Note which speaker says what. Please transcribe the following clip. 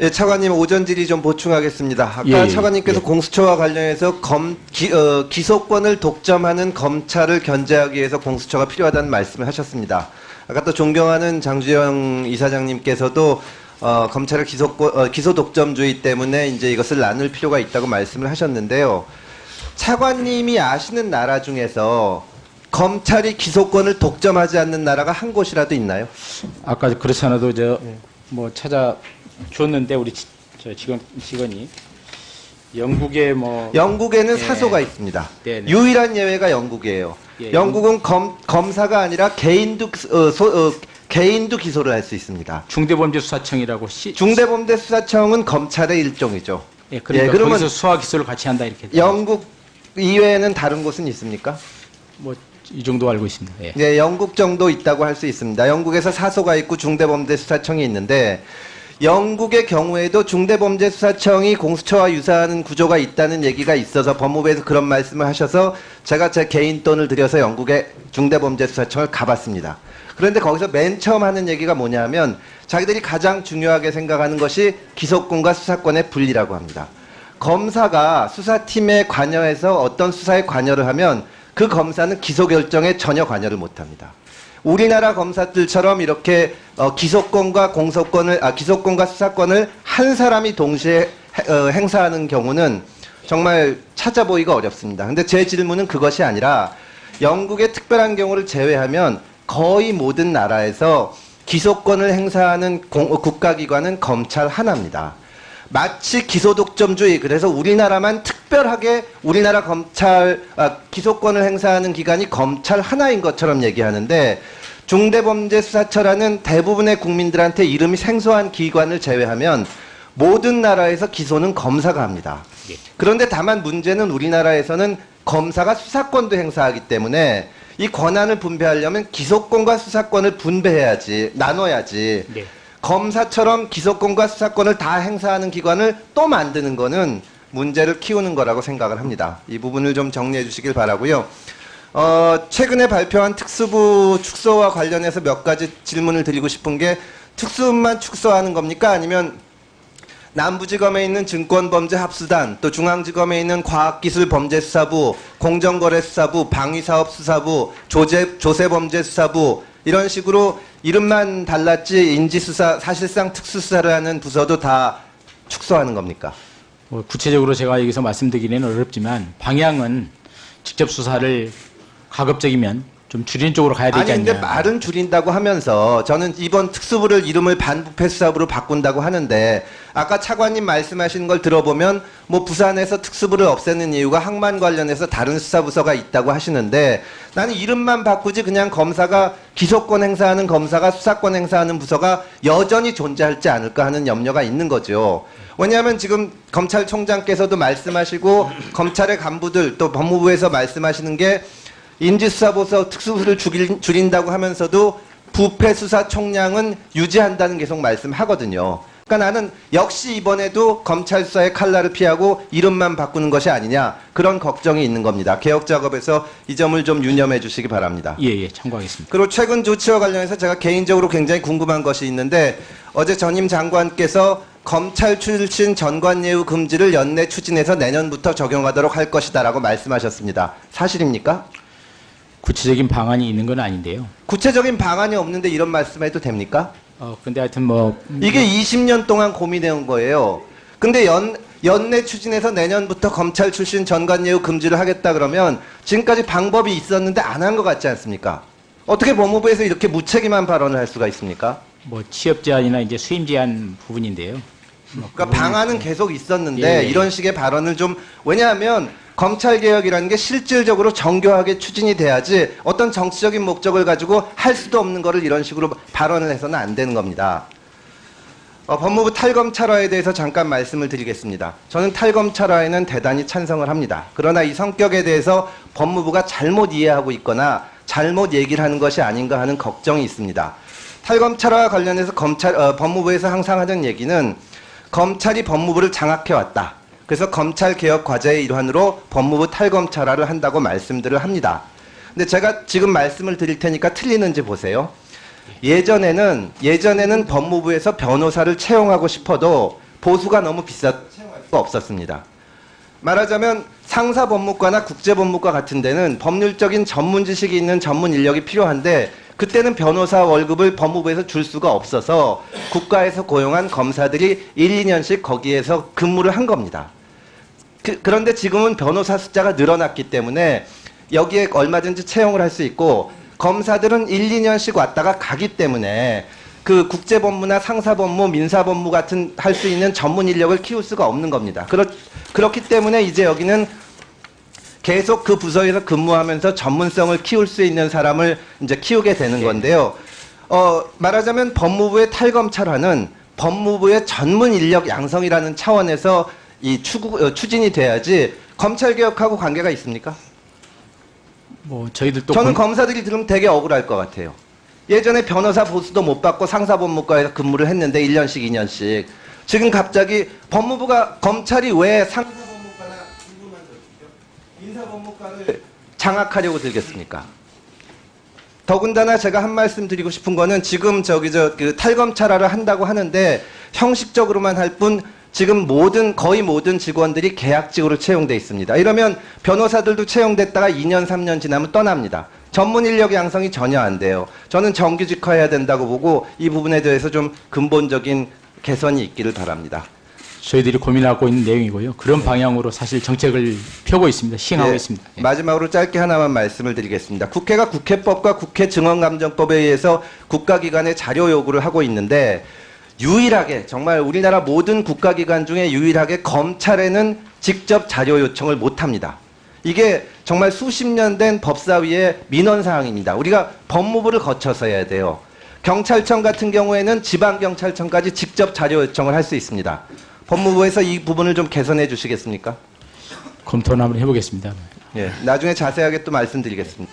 Speaker 1: 예, 차관님 오전 질의 좀 보충하겠습니다. 아까 차관님께서 공수처와 관련해서 기소권을 독점하는 검찰을 견제하기 위해서 공수처가 필요하다는 말씀을 하셨습니다. 아까 또 존경하는 장주영 이사장님께서도 검찰의 기소 독점주의 때문에 이제 이것을 나눌 필요가 있다고 말씀을 하셨는데요. 차관님이 아시는 나라 중에서 검찰이 기소권을 독점하지 않는 나라가 한 곳이라도 있나요?
Speaker 2: 아까 그렇지 않아도 뭐 찾아줬는데 우리 직원이
Speaker 1: 영국에는 사소가 있습니다.
Speaker 2: 네네.
Speaker 1: 유일한 예외가 영국이에요. 영국은 검사가 아니라 개인도 기소를 할 수 있습니다.
Speaker 2: 중대범죄수사청이라고
Speaker 1: 중대범죄수사청은 검찰의 일종이죠.
Speaker 2: 예, 그러니까
Speaker 1: 그러면
Speaker 2: 거기서 수사 기소를 같이 한다 이렇게.
Speaker 1: 영국 이외에는 다른 곳은 있습니까?
Speaker 2: 뭐 이 정도 알고 있습니다. 예.
Speaker 1: 네, 영국 정도 있다고 할 수 있습니다. 영국에서 사소가 있고 중대범죄수사청이 있는데 영국의 경우에도 중대범죄수사청이 공수처와 유사한 구조가 있다는 얘기가 있어서 법무부에서 그런 말씀을 하셔서 제가 제 개인 돈을 들여서 영국의 중대범죄수사청을 가봤습니다. 그런데 거기서 맨 처음 하는 얘기가 뭐냐면 자기들이 가장 중요하게 생각하는 것이 기소권과 수사권의 분리라고 합니다. 검사가 수사팀에 관여해서 어떤 수사에 관여를 하면 그 검사는 기소 결정에 전혀 관여를 못합니다. 우리나라 검사들처럼 이렇게 기소권과 기소권과 수사권을 한 사람이 동시에 행사하는 경우는 정말 찾아보기가 어렵습니다. 근데 제 질문은 그것이 아니라 영국의 특별한 경우를 제외하면 거의 모든 나라에서 기소권을 행사하는 국가기관은 검찰 하나입니다. 마치 기소독점주의, 그래서 우리나라만 특별하게 우리나라 기소권을 행사하는 기관이 검찰 하나인 것처럼 얘기하는데 중대범죄수사처라는 대부분의 국민들한테 이름이 생소한 기관을 제외하면 모든 나라에서 기소는 검사가 합니다. 그런데 다만 문제는 우리나라에서는 검사가 수사권도 행사하기 때문에 이 권한을 분배하려면 기소권과 수사권을 나눠야지. 네. 검사처럼 기소권과 수사권을 다 행사하는 기관을 또 만드는 거는 문제를 키우는 거라고 생각을 합니다. 이 부분을 좀 정리해 주시길 바라고요. 최근에 발표한 특수부 축소와 관련해서 몇 가지 질문을 드리고 싶은 게 특수부만 축소하는 겁니까? 아니면 남부지검에 있는 증권범죄합수단, 또 중앙지검에 있는 과학기술범죄수사부, 공정거래수사부, 방위사업수사부, 조세범죄수사부 이런 식으로 이름만 달랐지 인지수사, 사실상 특수수사를 하는 부서도 다 축소하는 겁니까?
Speaker 2: 구체적으로 제가 여기서 말씀드리기는 어렵지만 방향은 직접 수사를 가급적이면 좀 줄이는 쪽으로 가야 되지 않냐.
Speaker 1: 아니 근데 말은 줄인다고 하면서 저는 이번 특수부를 이름을 반부패수사부로 바꾼다고 하는데 아까 차관님 말씀하시는 걸 들어보면 뭐 부산에서 특수부를 없애는 이유가 항만 관련해서 다른 수사부서가 있다고 하시는데 나는 이름만 바꾸지 그냥 검사가 기소권 행사하는 검사가 수사권 행사하는 부서가 여전히 존재할지 않을까 하는 염려가 있는 거죠. 왜냐하면 지금 검찰총장께서도 말씀하시고 검찰의 간부들 또 법무부에서 말씀하시는 게 인지수사부서 특수부를 줄인다고 하면서도 부패수사 총량은 유지한다는 계속 말씀하거든요. 그러니까 나는 역시 이번에도 검찰 수사의 칼날을 피하고 이름만 바꾸는 것이 아니냐 그런 걱정이 있는 겁니다. 개혁 작업에서 이 점을 좀 유념해 주시기 바랍니다.
Speaker 2: 예, 참고하겠습니다.
Speaker 1: 그리고 최근 조치와 관련해서 제가 개인적으로 굉장히 궁금한 것이 있는데 어제 전임 장관께서 검찰 출신 전관예우 금지를 연내 추진해서 내년부터 적용하도록 할 것이다라고 말씀하셨습니다. 사실입니까?
Speaker 2: 구체적인 방안이 있는 건 아닌데요.
Speaker 1: 구체적인 방안이 없는데 이런 말씀해도 됩니까?
Speaker 2: 근데 하여튼
Speaker 1: 이게 20년 동안 고민해온 거예요. 근데 연내 추진해서 내년부터 검찰 출신 전관예우 금지를 하겠다 그러면 지금까지 방법이 있었는데 안 한 것 같지 않습니까? 어떻게 법무부에서 이렇게 무책임한 발언을 할 수가 있습니까?
Speaker 2: 취업 제한이나 이제 수임 제한 부분인데요.
Speaker 1: 그러니까 방안은 계속 있었는데 이런 식의 발언을 좀 왜냐하면 검찰개혁이라는 게 실질적으로 정교하게 추진이 돼야지 어떤 정치적인 목적을 가지고 할 수도 없는 거를 이런 식으로 발언을 해서는 안 되는 겁니다. 법무부 탈검찰화에 대해서 잠깐 말씀을 드리겠습니다. 저는 탈검찰화에는 대단히 찬성을 합니다. 그러나 이 성격에 대해서 법무부가 잘못 이해하고 있거나 잘못 얘기를 하는 것이 아닌가 하는 걱정이 있습니다. 탈검찰화와 관련해서 법무부에서 항상 하는 얘기는 검찰이 법무부를 장악해왔다. 그래서 검찰개혁 과제의 일환으로 법무부 탈검찰화를 한다고 말씀들을 합니다. 근데 제가 지금 말씀을 드릴 테니까 틀리는지 보세요. 예전에는 법무부에서 변호사를 채용하고 싶어도 보수가 너무 비싸서 채용할 수가 없었습니다. 말하자면 상사법무과나 국제법무과 같은 데는 법률적인 전문 지식이 있는 전문 인력이 필요한데 그때는 변호사 월급을 법무부에서 줄 수가 없어서 국가에서 고용한 검사들이 1, 2년씩 거기에서 근무를 한 겁니다. 그런데 지금은 변호사 숫자가 늘어났기 때문에 여기에 얼마든지 채용을 할 수 있고 검사들은 1, 2년씩 왔다가 가기 때문에 그 국제법무나 상사법무, 민사법무 같은 할 수 있는 전문 인력을 키울 수가 없는 겁니다. 그렇기 때문에 이제 여기는 계속 그 부서에서 근무하면서 전문성을 키울 수 있는 사람을 이제 키우게 되는 건데요. 말하자면 법무부의 탈검찰화는 법무부의 전문 인력 양성이라는 차원에서 추진이 돼야지 검찰개혁하고 관계가 있습니까?
Speaker 2: 뭐 저희들도
Speaker 1: 저는 검사들이 들으면 되게 억울할 것 같아요. 예전에 변호사 보수도 못 받고 상사법무과에서 근무를 했는데 1년씩 2년씩 지금 갑자기 법무부가 검찰이 왜 상사법무과나 민사법무과를 장악하려고 들겠습니까? 더군다나 제가 한 말씀 드리고 싶은 거는 지금 그 탈검찰화를 한다고 하는데 형식적으로만 할 뿐 지금 거의 모든 직원들이 계약직으로 채용돼 있습니다. 이러면 변호사들도 채용됐다가 2년, 3년 지나면 떠납니다. 전문 인력 양성이 전혀 안 돼요. 저는 정규직화해야 된다고 보고 이 부분에 대해서 좀 근본적인 개선이 있기를 바랍니다.
Speaker 2: 저희들이 고민하고 있는 내용이고요. 그런 방향으로 사실 정책을 펴고 있습니다. 시행하고 있습니다. 예.
Speaker 1: 마지막으로 짧게 하나만 말씀을 드리겠습니다. 국회가 국회법과 국회 증언감정법에 의해서 국가기관에 자료 요구를 하고 있는데 유일하게 정말 우리나라 모든 국가기관 중에 유일하게 검찰에는 직접 자료 요청을 못합니다. 이게 정말 수십 년 된 법사위의 민원사항입니다. 우리가 법무부를 거쳐서 해야 돼요. 경찰청 같은 경우에는 지방경찰청까지 직접 자료 요청을 할 수 있습니다. 법무부에서 이 부분을 좀 개선해 주시겠습니까?
Speaker 2: 검토를 한번 해보겠습니다.
Speaker 1: 예, 나중에 자세하게 또 말씀드리겠습니다.